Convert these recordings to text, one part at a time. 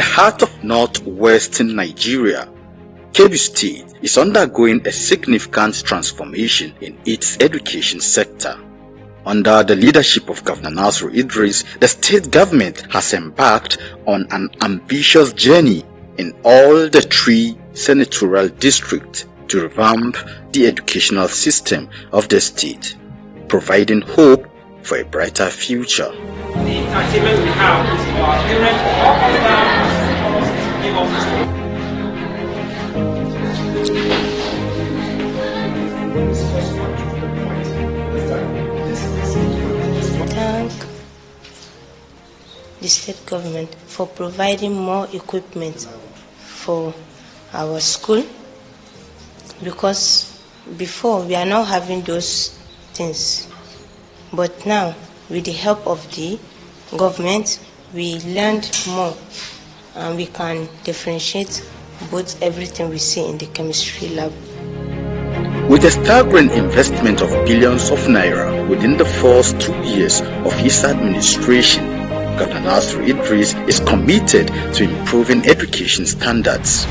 the heart of northwestern Nigeria, Kebbi State is undergoing a significant transformation in its education sector. Under the leadership of Governor Nasir, the state government has embarked on an ambitious journey in all the 3 senatorial districts to revamp the educational system of the state, providing hope for a brighter future. The entertainment we have is for our parents, for all of give us. Thank the state government for providing more equipment for our school, because before we are not having those things, but now with the help of the government we learned more and we can differentiate both everything we see in the chemistry lab. With a staggering investment of billions of naira within the first 2 years of his administration, Governor Nasir is committed to improving education standards.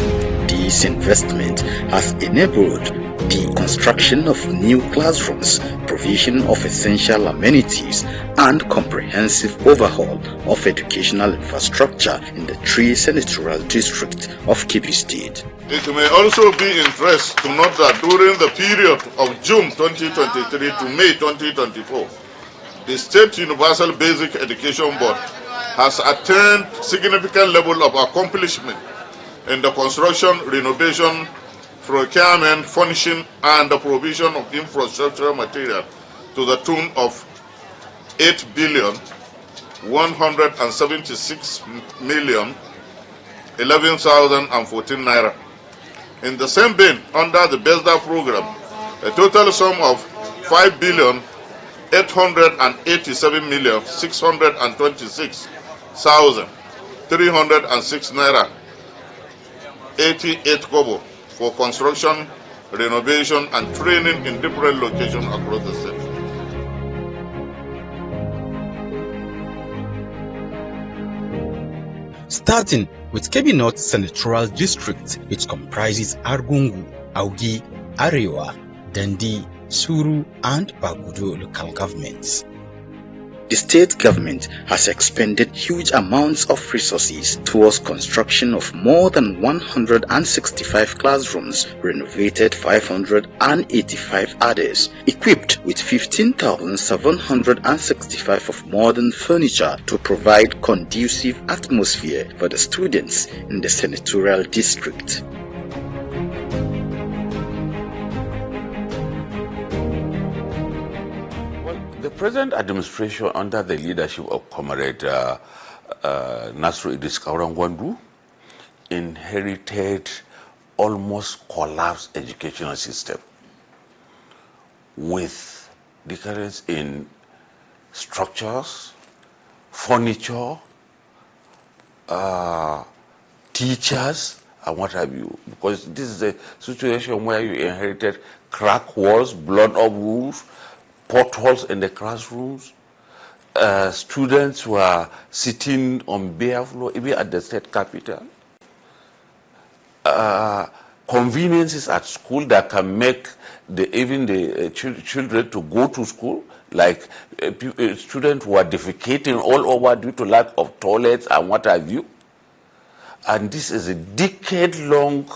This investment has enabled the construction of new classrooms, provision of essential amenities, and comprehensive overhaul of educational infrastructure in the 3 senatorial districts of Kebbi State. It may also be interest to note that during the period of June 2023 to May 2024, the State Universal Basic Education Board has attained significant level of accomplishment in the construction, renovation, procurement, furnishing, and the provision of infrastructure material to the tune of 8,176,011,014 naira. In the same vein, under the BESDA program, a total sum of 5,887,626,306 naira 88 kobo for construction, renovation, and training in different locations across the state. Starting with Kebbi North Senatorial District, which comprises Argungu, Augi, Arewa, Dandi, Suru, and Bagudo local governments. The state government has expended huge amounts of resources towards construction of more than 165 classrooms, renovated 585 others, equipped with 15,765 of modern furniture to provide conducive atmosphere for the students in the senatorial district. The present administration, under the leadership of Comrade Nasir inherited almost collapsed educational system with difference in structures, furniture, teachers, and what have you. Because this is a situation where you inherited cracked walls, blown up roofs, potholes in the classrooms. Students were sitting on bare floor, even at the state capital. Conveniences at school that can make even the children to go to school, like students who are defecating all over due to lack of toilets and what have you. And this is a decade-long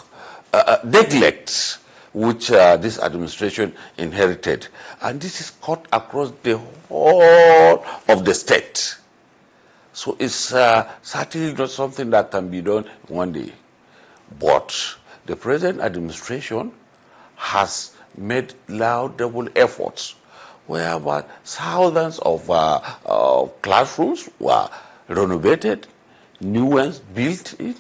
neglect which this administration inherited. And this is cut across the whole of the state. So it's certainly not something that can be done one day. But the present administration has made laudable efforts whereby thousands of classrooms were renovated, new ones built in,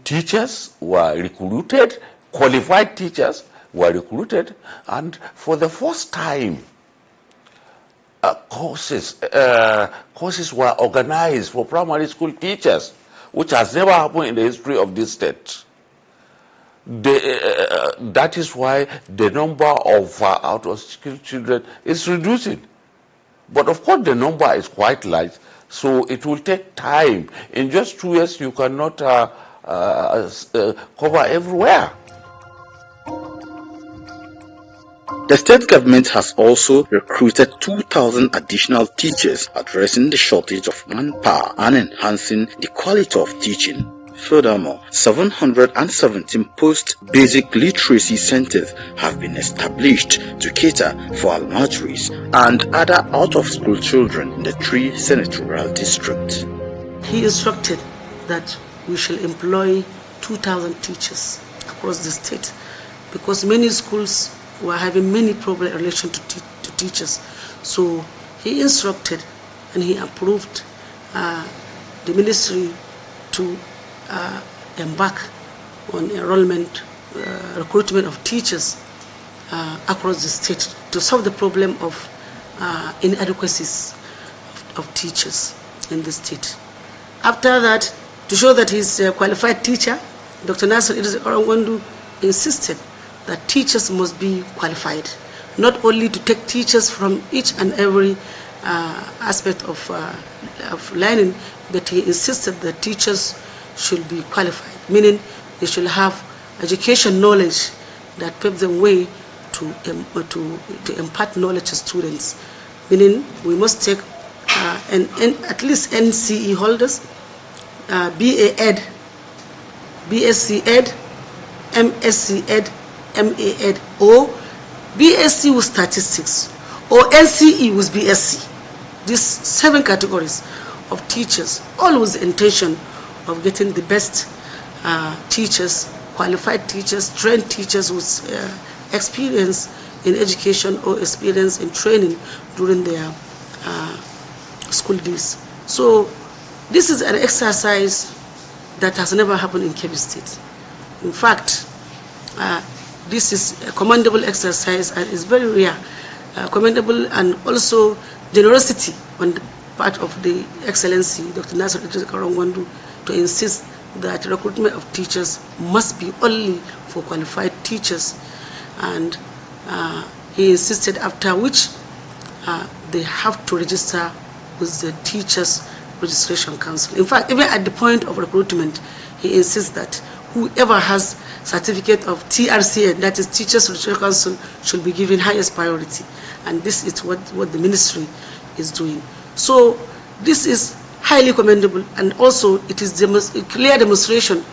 teachers were recruited, qualified teachers were recruited, and for the first time courses were organized for primary school teachers, which has never happened in the history of this state. That is why the number of out-of-school children is reducing. But of course the number is quite large So it will take time. In just 2 years, you cannot cover everywhere. The state government has also recruited 2,000 additional teachers, addressing the shortage of manpower and enhancing the quality of teaching. Furthermore, 717 post-basic literacy centers have been established to cater for almajiris and other out-of-school children in the 3 senatorial districts. He instructed that we shall employ 2,000 teachers across the state, because many schools were having many problems in relation to teachers. So he instructed and he approved the ministry to embark on enrollment, recruitment of teachers across the state to solve the problem of inadequacies of teachers in the state. After that, to show that he's a qualified teacher, Dr. Nasir insisted that teachers must be qualified, not only to take teachers from each and every aspect of learning, but he insisted that teachers should be qualified, meaning they should have education knowledge that paves the way to impart knowledge to students. Meaning we must take at least NCE holders, BA Ed, BSc Ed, MSc Ed, MA Ed, or BSc with statistics, or NCE with BSc. These 7 categories of teachers, all with the intention of getting the best teachers, qualified teachers, trained teachers with experience in education or experience in training during their school days. So this is an exercise that has never happened in Kebbi State. In fact, this is a commendable exercise and is very rare, commendable, and also generosity on the part of the Excellency Dr. Nasir to insist that recruitment of teachers must be only for qualified teachers, and he insisted after which they have to register with the Teachers Registration Council. In fact, even at the point of recruitment, he insists that whoever has certificate of TRCN, that is Teachers Registration Council, should be given highest priority, and this is what the ministry is doing. So this is highly commendable, and also it is a clear demonstration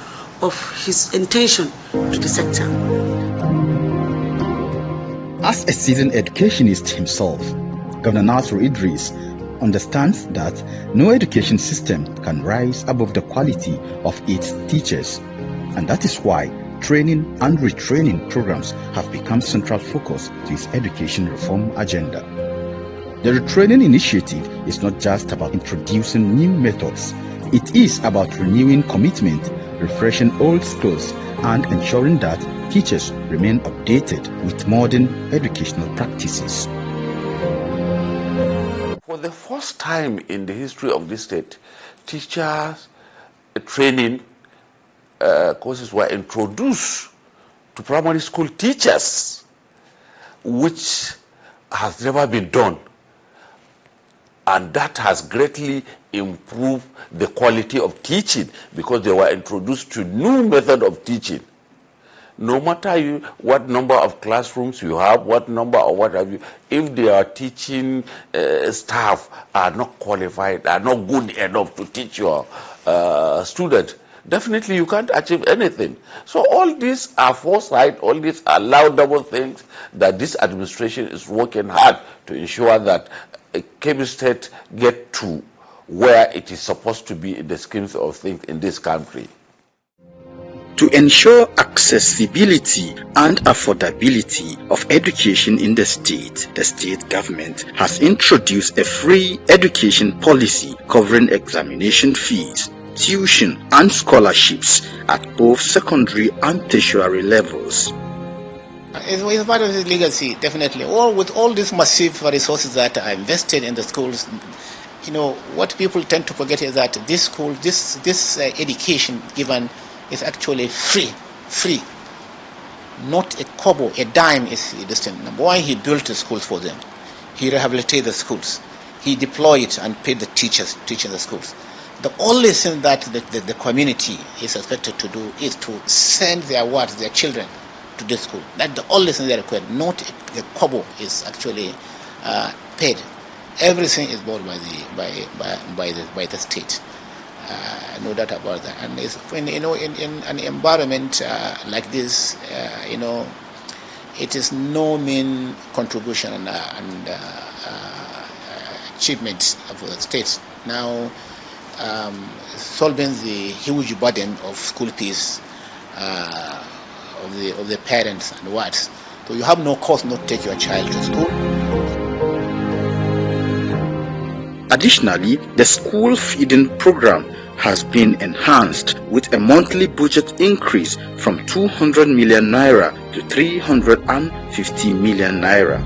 of his intention to the sector. As a seasoned educationist himself, Governor Nasir Idris understands that no education system can rise above the quality of its teachers, and that is why training and retraining programs have become central focus to his education reform agenda. The retraining initiative is not just about introducing new methods, it is about renewing commitment, refreshing old skills, and ensuring that teachers remain updated with modern educational practices. For the first time in the history of this state, teachers training courses were introduced to primary school teachers, which has never been done. And that has greatly improved the quality of teaching because they were introduced to new method of teaching. No matter what number of classrooms you have, what number or what have you, if their teaching staff are not qualified, are not good enough to teach your student, definitely you can't achieve anything. So all these are foresight, all these are laudable things that this administration is working hard to ensure that Kebbi State get to where it is supposed to be in the schemes of things in this country. To ensure accessibility and affordability of education in the state government has introduced a free education policy covering examination fees, tuition and scholarships at both secondary and tertiary levels. It's part of his legacy, definitely. With all these massive resources that are invested in the schools, what people tend to forget is that this education given is actually free. Not a kobo, a dime is this thing. Number one, he built the schools for them. He rehabilitated the schools. he deployed and paid the teachers teaching the schools. The only thing that the community is expected to do is to send their children to this school. That's the only thing they require. Not the kobo is actually paid. Everything is bought by the state. No doubt about that. And it's, in an environment like this, it is no mean contribution and achievement of the state. Now, solving the huge burden of school fees of the parents and what. So you have no cause not to take your child to school. Additionally, the school feeding program has been enhanced with a monthly budget increase from 200 million naira to 350 million naira.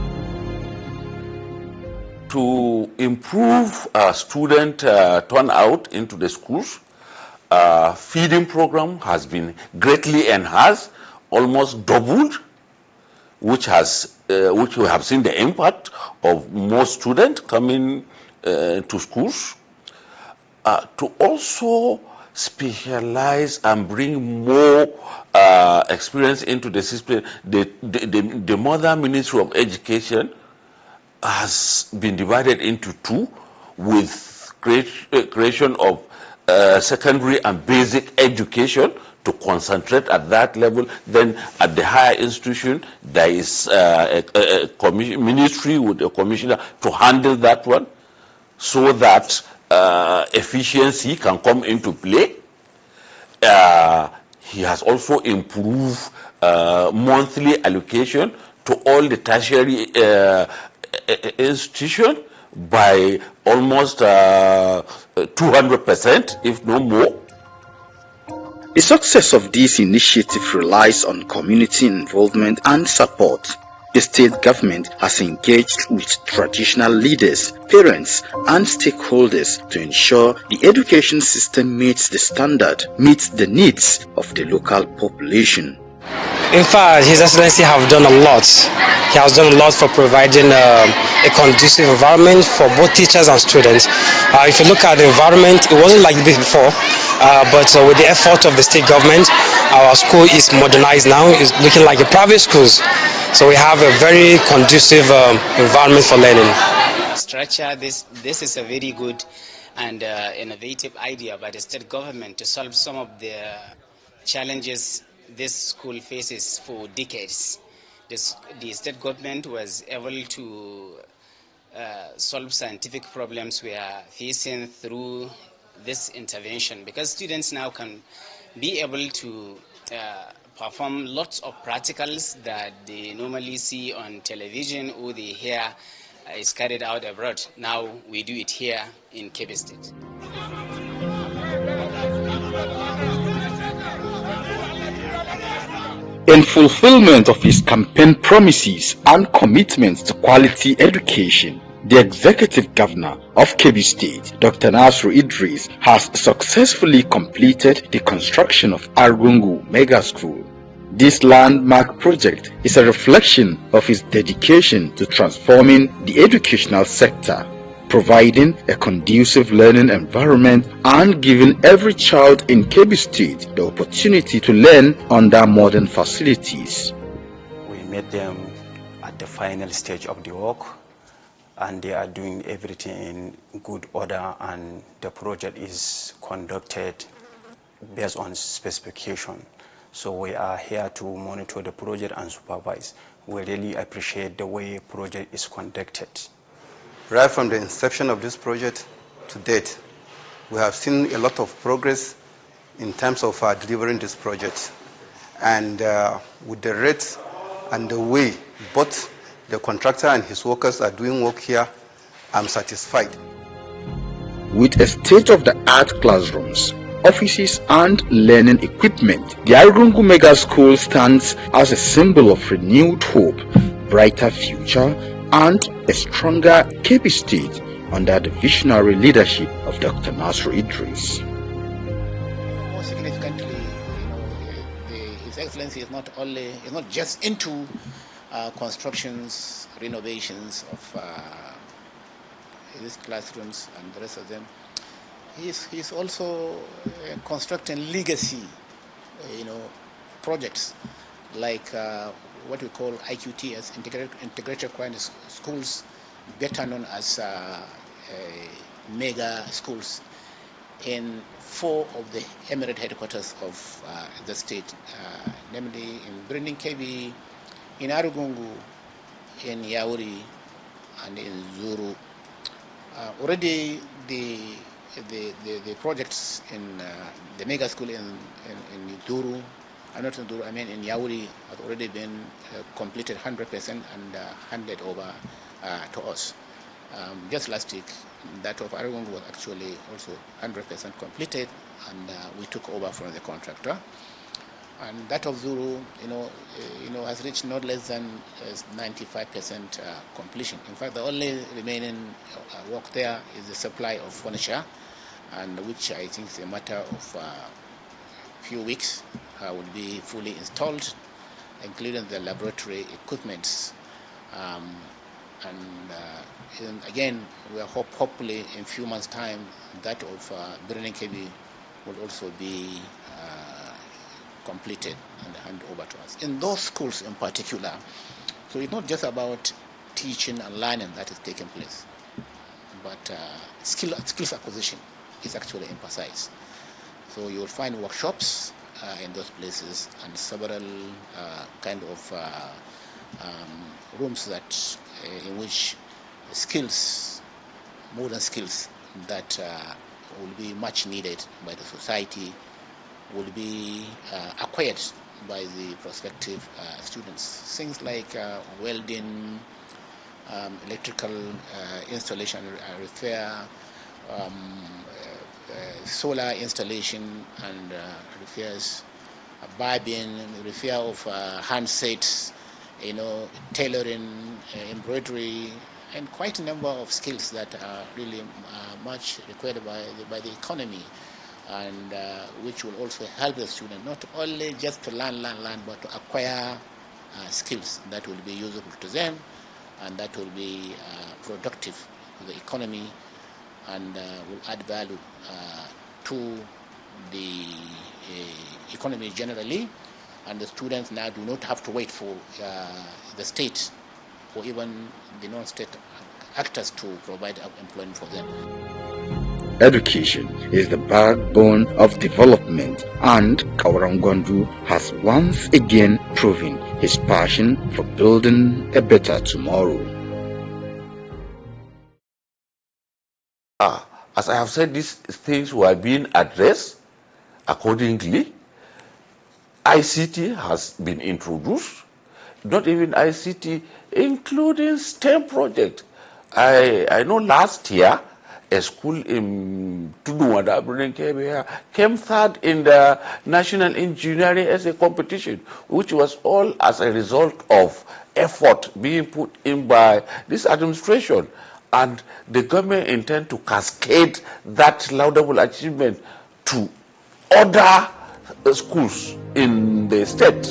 To improve student turnout into the schools, feeding program has been greatly enhanced, almost doubled, which we have seen the impact of more students coming to schools. To also specialize and bring more experience into the system, the Mother Ministry of Education has been divided into two, with creation of secondary and basic education to concentrate at that level. Then at the higher institution, there is a ministry with a commissioner to handle that one, so that efficiency can come into play. He has also improved monthly allocation to all the tertiary institution by almost 200%, if no more. The success of this initiative relies on community involvement and support. The state government has engaged with traditional leaders, parents, and stakeholders to ensure the education system meets the standard, meets the needs of the local population. In fact, His Excellency have done a lot. He has done a lot for providing a conducive environment for both teachers and students. If you look at the environment, it wasn't like this before, but with the effort of the state government, our school is modernized now. It's looking like a private schools. So we have a very conducive environment for learning. Structure, this is a very good and innovative idea by the state government to solve some of the challenges this school faces for decades. The state government was able to solve scientific problems we are facing through this intervention, because students now can be able to perform lots of practicals that they normally see on television or they hear is carried out abroad. Now we do it here in Kebbi State. In fulfillment of his campaign promises and commitments to quality education, the Executive Governor of Kebbi State, Dr. Nasir Idris, has successfully completed the construction of Argungu Mega School. This landmark project is a reflection of his dedication to transforming the educational sector, providing a conducive learning environment and giving every child in Kebbi State the opportunity to learn under modern facilities. We met them at the final stage of the work, and they are doing everything in good order, and the project is conducted based on specification. So we are here to monitor the project and supervise. We really appreciate the way the project is conducted. Right from the inception of this project to date, we have seen a lot of progress in terms of delivering this project. And with the rate and the way both the contractor and his workers are doing work here, I'm satisfied. With a state-of-the-art classrooms, offices and learning equipment, the Argungu Mega School stands as a symbol of renewed hope, brighter future, and a stronger Kebbi State under the visionary leadership of Dr. Nasir Idris. More significantly, His Excellency is not just into constructions, renovations of these classrooms and the rest of them. He's also constructing legacy, projects like what we call IQTS, integrated quality schools, better known as mega schools, in 4 of the emirate headquarters of the state, namely in Birnin Kebbi, in Arugungu, in Yauri, and in Zuru. Already the projects in the mega school in Zuru, not in Zuru, I mean in Yauri, has already been completed 100% and handed over to us. Just last week, that of Aragon was actually also 100% completed, and we took over from the contractor. And that of Zuru, has reached not less than 95% completion. In fact, the only remaining work there is the supply of furniture, and which I think is a matter of few weeks will be fully installed, including the laboratory equipments. And again, we are hopefully in a few months' time that of Birnin Kebbi will also be completed and handed over to us. In those schools in particular, so it's not just about teaching and learning that is taking place, but skills acquisition is actually emphasized. So you will find workshops in those places and several kind of rooms that in which skills, modern skills that will be much needed by the society will be acquired by the prospective students. Things like welding, electrical installation repair, solar installation and repairs, barbing, repair of handsets, tailoring, embroidery, and quite a number of skills that are really much required by the economy, and which will also help the student not only just to learn, but to acquire skills that will be useful to them and that will be productive to the economy and will add value to the economy generally. And the students now do not have to wait for the state or even the non-state actors to provide employment for them. Education is the backbone of development, and Kawarangwandu has once again proven his passion for building a better tomorrow. As I have said, these things were being addressed accordingly. ICT has been introduced, not even ICT, including STEM project. I know last year, a school in Tudunwada, Birnin Kebbi, came third in the National Engineering Essay Competition, which was all as a result of effort being put in by this administration. And the government intends to cascade that laudable achievement to other schools in the state.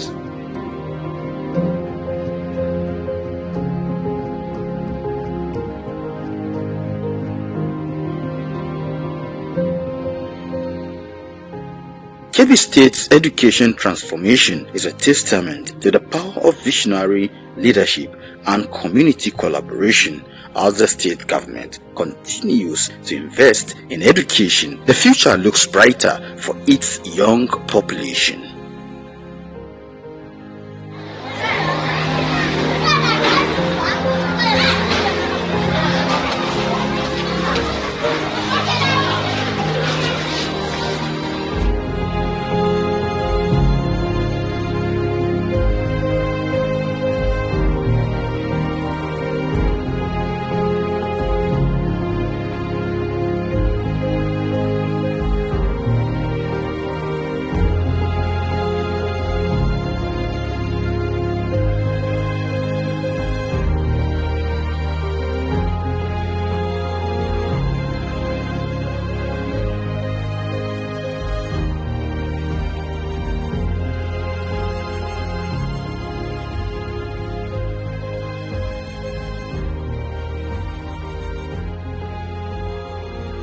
Kebbi State's education transformation is a testament to the power of visionary leadership and community collaboration as the state government continues to invest in education. The future looks brighter for its young population.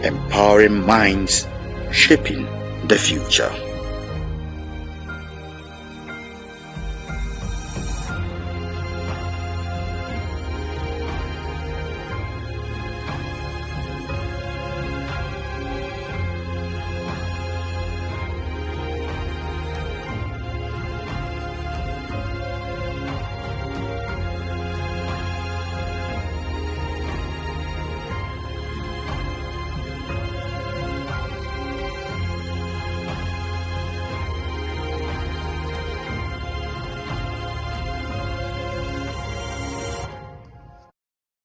empowering minds, shaping the future.